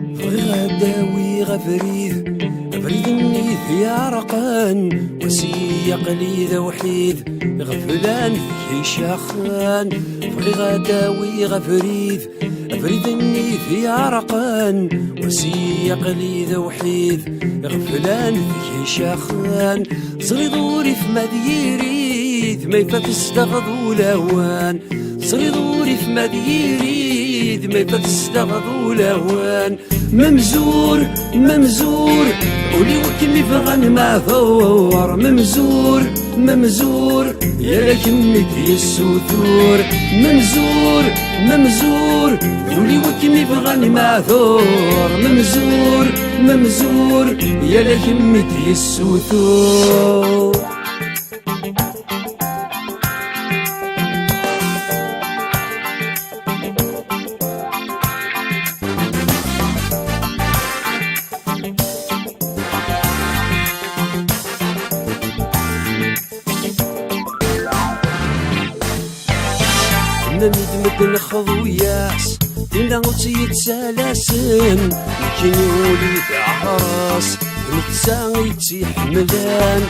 غداوي غفريد النيث يا رقان وسيق لي ذا وحيد غفلان في شاخان فغي غداوي غفريد النيث يا رقان وسيق لي ذا وحيد غفلان في شاخان صغي ظوري في مديريد ما يفات استغضوا لهوان صغي ظوري في مديريد ما يفات استغضوا لهوان ممزور ممزور ولي وكمي فغن ما ثور ممزور ممزور يا لكمي في السثور ممزور ممزور ولي وكمي فغن ما ثور ممزور ممزور يا لكمي في السثور ندمت نخض وياس دينا وتيت سلاسن لكن يولي عراس نتسايتي حملان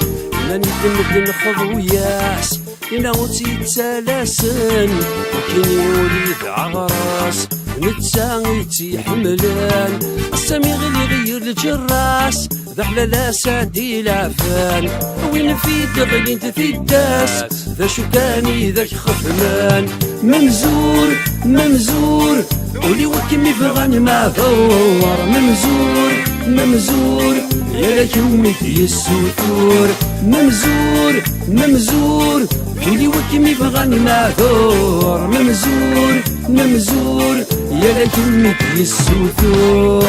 ندمت نخض وياس دينا وتيت سلاسن لكن يولي عراس نتسايتي حملان السامي غير الجراس ذا حلالا سادي لافان وين في دغلي انت في الداس ذا شو كاني ذاك خفمان ممزور ممزور ولي وكمي فغان ما ثور ممزور ممزور يا لك يومي في السطور ممزور ممزور ولي وكمي فغان ما ثور ممزور ممزور يا لك يومي في السطور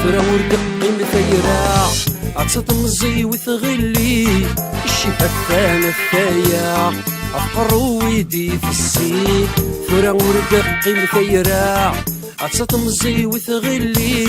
فراور دقي مثيرا عطسة مزي وثغلي الشفا الثانى الثايا أفقر ويدي في السيد فراور دقي مثيرا عطسة مزي وثغلي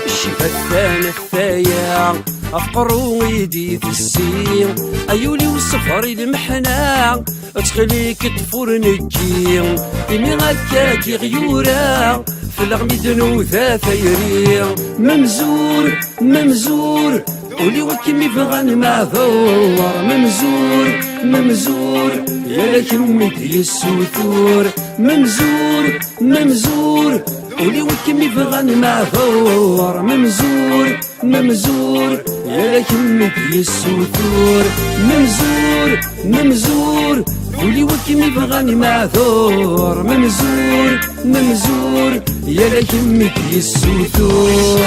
الشفا الثانى الثايا أفقر ويدي في السيد أيولي وسفري المحنة تخليك تفور نكي إني غكاكي غيورا في الغميد نوثا ثيري ممزور ممزور ولي وكمي فغان ما ثور ممزور ممزور يا لك يومي في السثور ممزور ممزور ولي وكمي فغان ما ثور ممزور ممزور يا لك يومي في السثور ممزور ممزور ولي وكمي فغاني ما ثور ممزور ممزور يا لك يمي في السثور